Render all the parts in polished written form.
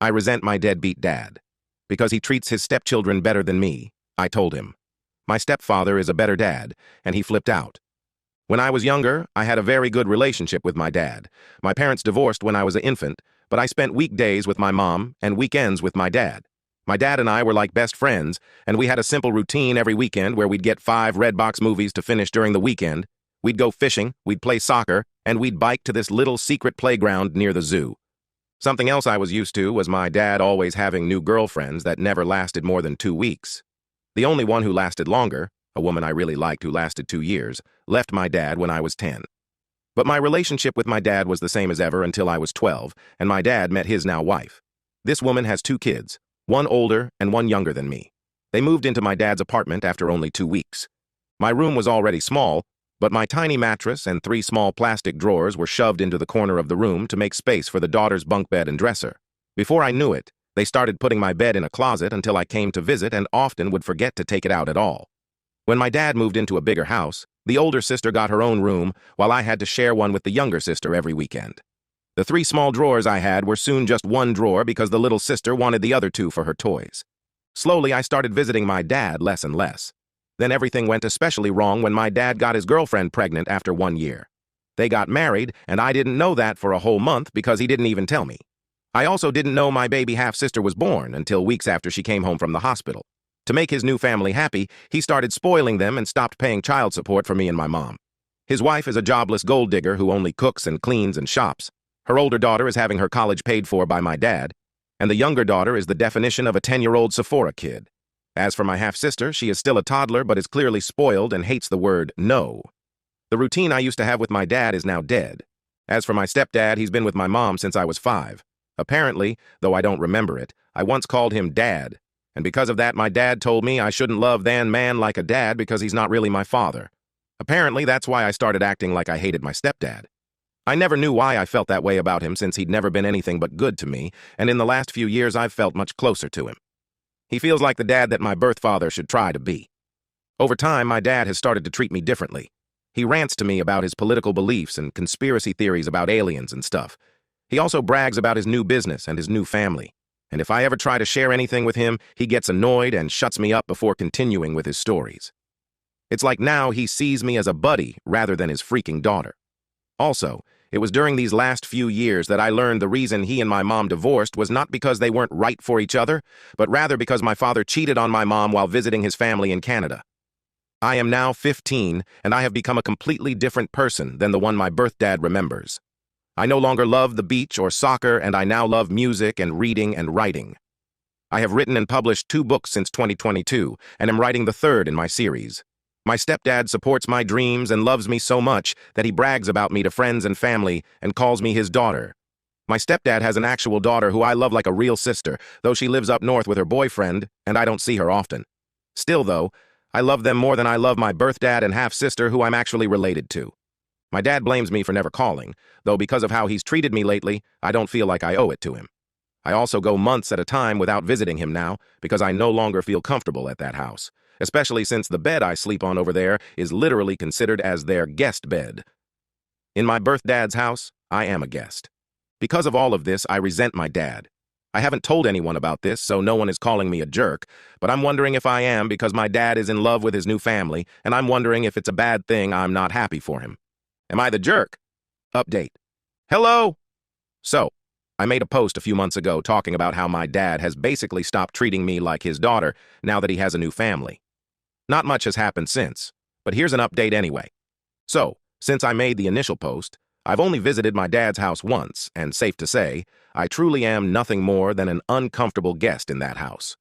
I resent my deadbeat dad. Because he treats his stepchildren better than me, I told him. My stepfather is a better dad, and he flipped out. When I was younger, I had a very good relationship with my dad. My parents divorced when I was an infant, but I spent weekdays with my mom and weekends with my dad. My dad and I were like best friends, and we had a simple routine every weekend where we'd get 5 Redbox movies to finish during the weekend. We'd go fishing, we'd play soccer, and we'd bike to this little secret playground near the zoo. Something else I was used to was my dad always having new girlfriends that never lasted more than 2 weeks. The only one who lasted longer, a woman I really liked who lasted 2 years, left my dad when I was 10. But my relationship with my dad was the same as ever until I was 12, and my dad met his now wife. This woman has 2 kids, one older and one younger than me. They moved into my dad's apartment after only 2 weeks. My room was already small, but my tiny mattress and 3 small plastic drawers were shoved into the corner of the room to make space for the daughter's bunk bed and dresser. Before I knew it, they started putting my bed in a closet until I came to visit and often would forget to take it out at all. When my dad moved into a bigger house, the older sister got her own room while I had to share one with the younger sister every weekend. The 3 small drawers I had were soon just one drawer because the little sister wanted the other 2 for her toys. Slowly, I started visiting my dad less and less. Then everything went especially wrong when my dad got his girlfriend pregnant after 1 year. They got married, and I didn't know that for a whole month because he didn't even tell me. I also didn't know my baby half-sister was born until weeks after she came home from the hospital. To make his new family happy, he started spoiling them and stopped paying child support for me and my mom. His wife is a jobless gold digger who only cooks and cleans and shops. Her older daughter is having her college paid for by my dad, and the younger daughter is the definition of a 10-year-old Sephora kid. As for my half-sister, she is still a toddler but is clearly spoiled and hates the word no. The routine I used to have with my dad is now dead. As for my stepdad, he's been with my mom since I was 5. Apparently, though I don't remember it, I once called him Dad, and because of that my dad told me I shouldn't love that man like a dad because he's not really my father. Apparently, that's why I started acting like I hated my stepdad. I never knew why I felt that way about him since he'd never been anything but good to me, and in the last few years I've felt much closer to him. He feels like the dad that my birth father should try to be. Over time, my dad has started to treat me differently. He rants to me about his political beliefs and conspiracy theories about aliens and stuff. He also brags about his new business and his new family. And if I ever try to share anything with him, he gets annoyed and shuts me up before continuing with his stories. It's like now he sees me as a buddy rather than his freaking daughter. Also, it was during these last few years that I learned the reason he and my mom divorced was not because they weren't right for each other, but rather because my father cheated on my mom while visiting his family in Canada. I am now 15, and I have become a completely different person than the one my birth dad remembers. I no longer love the beach or soccer, and I now love music and reading and writing. I have written and published 2 books since 2022, and am writing the 3rd in my series. My stepdad supports my dreams and loves me so much that he brags about me to friends and family and calls me his daughter. My stepdad has an actual daughter who I love like a real sister, though she lives up north with her boyfriend, and I don't see her often. Still, though, I love them more than I love my birth dad and half-sister who I'm actually related to. My dad blames me for never calling, though because of how he's treated me lately, I don't feel like I owe it to him. I also go months at a time without visiting him now because I no longer feel comfortable at that house, especially since the bed I sleep on over there is literally considered as their guest bed. In my birth dad's house, I am a guest. Because of all of this, I resent my dad. I haven't told anyone about this, so no one is calling me a jerk, but I'm wondering if I am because my dad is in love with his new family, and I'm wondering if it's a bad thing I'm not happy for him. Am I the jerk? Update. Hello? So, I made a post a few months ago talking about how my dad has basically stopped treating me like his daughter now that he has a new family. Not much has happened since, but here's an update anyway. So, since I made the initial post, I've only visited my dad's house once, and safe to say, I truly am nothing more than an uncomfortable guest in that house.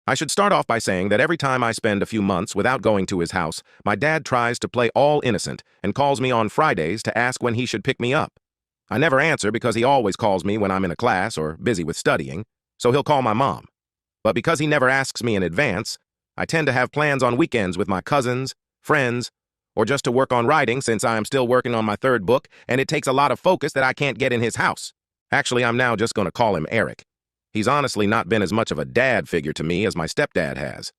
I should start off by saying that every time I spend a few months without going to his house, my dad tries to play all innocent and calls me on Fridays to ask when he should pick me up. I never answer because he always calls me when I'm in a class or busy with studying, so he'll call my mom. But because he never asks me in advance, I tend to have plans on weekends with my cousins, friends, or just to work on writing since I am still working on my 3rd book and it takes a lot of focus that I can't get in his house. Actually, I'm now just going to call him Eric. He's honestly not been as much of a dad figure to me as my stepdad has.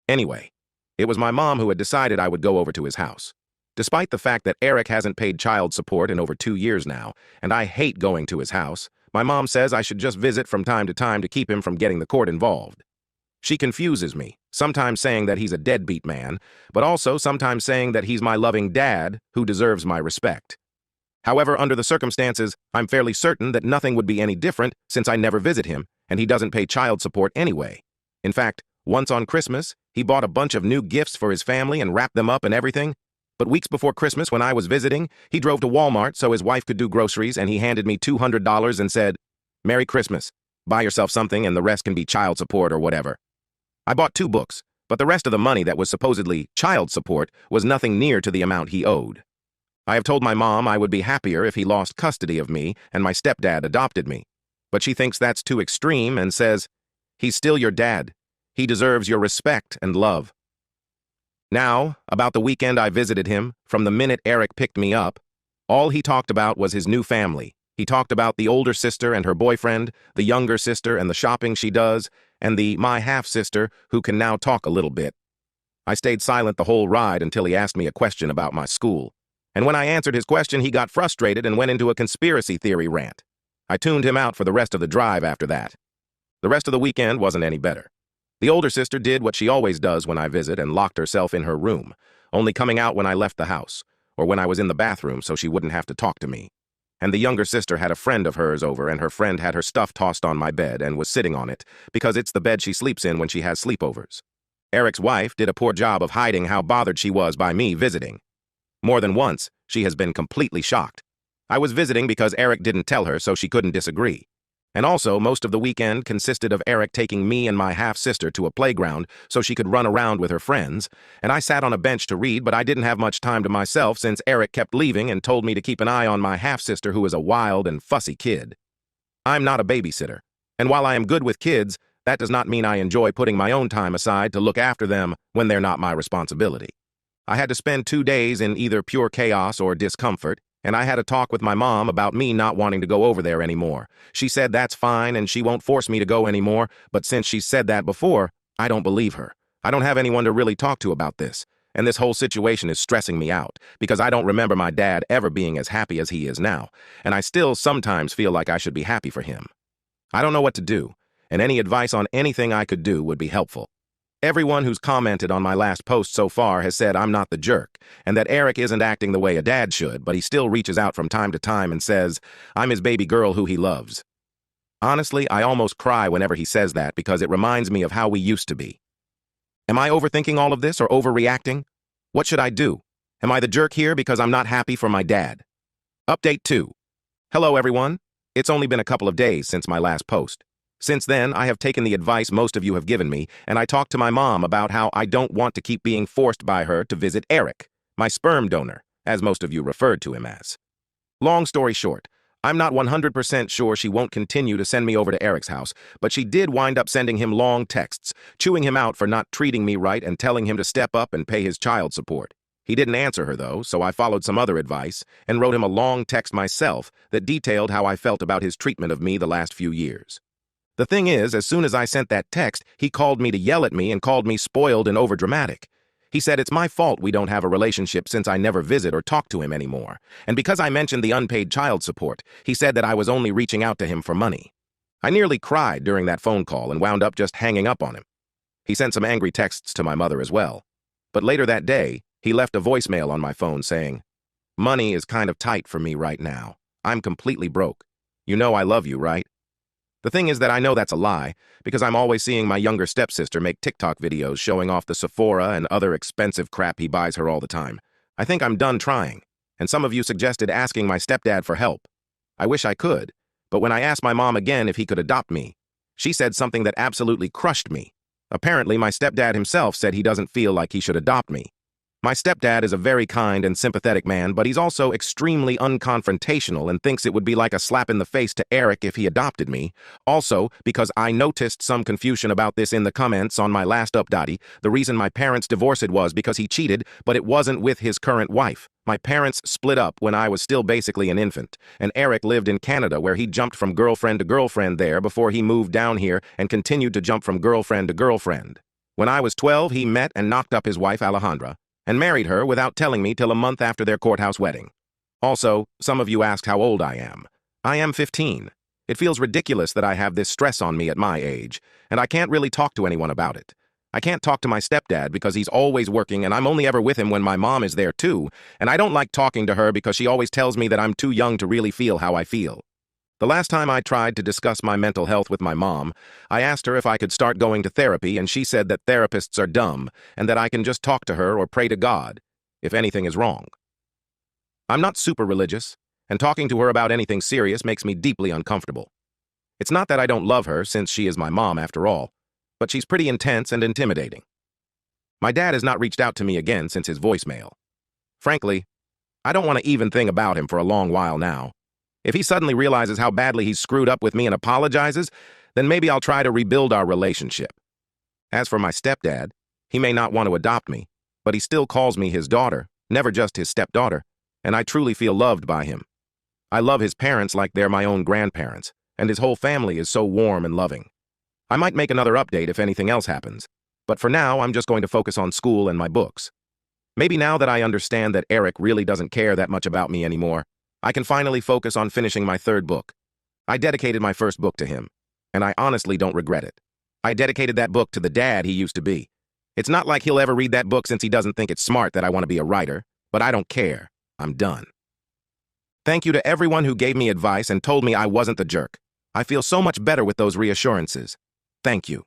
Anyway, it was my mom who had decided I would go over to his house. Despite the fact that Eric hasn't paid child support in over 2 years now, and I hate going to his house, My mom says I should just visit from time to keep him from getting the court involved. She confuses me, sometimes saying that he's a deadbeat man, but also sometimes saying that he's my loving dad who deserves my respect. However, under the circumstances, I'm fairly certain that nothing would be any different since I never visit him, and he doesn't pay child support anyway. In fact, once on Christmas, he bought a bunch of new gifts for his family and wrapped them up and everything. But weeks before Christmas, when I was visiting, he drove to Walmart so his wife could do groceries, and he handed me $200 and said, "Merry Christmas. Buy yourself something and the rest can be child support or whatever." I bought 2 books, but the rest of the money that was supposedly child support was nothing near to the amount he owed. I have told my mom I would be happier if he lost custody of me and my stepdad adopted me, but she thinks that's too extreme and says, "He's still your dad. He deserves your respect and love." Now, about the weekend I visited him, from the minute Eric picked me up, all he talked about was his new family. He talked about the older sister and her boyfriend, the younger sister and the shopping she does, and my half-sister who can now talk a little bit. I stayed silent the whole ride until he asked me a question about my school. And when I answered his question, he got frustrated and went into a conspiracy theory rant. I tuned him out for the rest of the drive after that. The rest of the weekend wasn't any better. The older sister did what she always does when I visit and locked herself in her room, only coming out when I left the house, or when I was in the bathroom so she wouldn't have to talk to me. And the younger sister had a friend of hers over, and her friend had her stuff tossed on my bed and was sitting on it, because it's the bed she sleeps in when she has sleepovers. Eric's wife did a poor job of hiding how bothered she was by me visiting. More than once, she has been completely shocked. I was visiting because Eric didn't tell her, so she couldn't disagree. And also, most of the weekend consisted of Eric taking me and my half-sister to a playground so she could run around with her friends, and I sat on a bench to read, but I didn't have much time to myself since Eric kept leaving and told me to keep an eye on my half-sister who is a wild and fussy kid. I'm not a babysitter, and while I am good with kids, that does not mean I enjoy putting my own time aside to look after them when they're not my responsibility. I had to spend 2 days in either pure chaos or discomfort, and I had a talk with my mom about me not wanting to go over there anymore. She said that's fine and she won't force me to go anymore, but since she said that before, I don't believe her. I don't have anyone to really talk to about this, and this whole situation is stressing me out, because I don't remember my dad ever being as happy as he is now, and I still sometimes feel like I should be happy for him. I don't know what to do, and any advice on anything I could do would be helpful. Everyone who's commented on my last post so far has said I'm not the jerk, and that Eric isn't acting the way a dad should, but he still reaches out from time to time and says, I'm his baby girl who he loves. Honestly, I almost cry whenever he says that because it reminds me of how we used to be. Am I overthinking all of this or overreacting? What should I do? Am I the jerk here because I'm not happy for my dad? Update 2. Hello, everyone. It's only been a couple of days since my last post. Since then, I have taken the advice most of you have given me, and I talked to my mom about how I don't want to keep being forced by her to visit Eric, my sperm donor, as most of you referred to him as. Long story short, I'm not 100% sure she won't continue to send me over to Eric's house, but she did wind up sending him long texts, chewing him out for not treating me right and telling him to step up and pay his child support. He didn't answer her, though, so I followed some other advice and wrote him a long text myself that detailed how I felt about his treatment of me the last few years. The thing is, as soon as I sent that text, he called me to yell at me and called me spoiled and overdramatic. He said it's my fault we don't have a relationship since I never visit or talk to him anymore. And because I mentioned the unpaid child support, he said that I was only reaching out to him for money. I nearly cried during that phone call and wound up just hanging up on him. He sent some angry texts to my mother as well. But later that day, he left a voicemail on my phone saying, "Money is kind of tight for me right now. I'm completely broke. You know I love you, right?" The thing is that I know that's a lie, because I'm always seeing my younger stepsister make TikTok videos showing off the Sephora and other expensive crap he buys her all the time. I think I'm done trying, and some of you suggested asking my stepdad for help. I wish I could, but when I asked my mom again if he could adopt me, she said something that absolutely crushed me. Apparently, my stepdad himself said he doesn't feel like he should adopt me. My stepdad is a very kind and sympathetic man, but he's also extremely unconfrontational and thinks it would be like a slap in the face to Eric if he adopted me. Also, because I noticed some confusion about this in the comments on my last update, the reason my parents divorced was because he cheated, but it wasn't with his current wife. My parents split up when I was still basically an infant, and Eric lived in Canada where he jumped from girlfriend to girlfriend there before he moved down here and continued to jump from girlfriend to girlfriend. When I was 12, he met and knocked up his wife Alejandra, and married her without telling me till a month after their courthouse wedding. Also, some of you asked how old I am. I am 15. It feels ridiculous that I have this stress on me at my age, and I can't really talk to anyone about it. I can't talk to my stepdad because he's always working and I'm only ever with him when my mom is there too, and I don't like talking to her because she always tells me that I'm too young to really feel how I feel. The last time I tried to discuss my mental health with my mom, I asked her if I could start going to therapy, and she said that therapists are dumb and that I can just talk to her or pray to God if anything is wrong. I'm not super religious, and talking to her about anything serious makes me deeply uncomfortable. It's not that I don't love her, since she is my mom after all, but she's pretty intense and intimidating. My dad has not reached out to me again since his voicemail. Frankly, I don't want to even think about him for a long while now. If he suddenly realizes how badly he's screwed up with me and apologizes, then maybe I'll try to rebuild our relationship. As for my stepdad, he may not want to adopt me, but he still calls me his daughter, never just his stepdaughter, and I truly feel loved by him. I love his parents like they're my own grandparents, and his whole family is so warm and loving. I might make another update if anything else happens, but for now I'm just going to focus on school and my books. Maybe now that I understand that Eric really doesn't care that much about me anymore, I can finally focus on finishing my third book. I dedicated my first book to him, and I honestly don't regret it. I dedicated that book to the dad he used to be. It's not like he'll ever read that book since he doesn't think it's smart that I want to be a writer, but I don't care. I'm done. Thank you to everyone who gave me advice and told me I wasn't the jerk. I feel so much better with those reassurances. Thank you.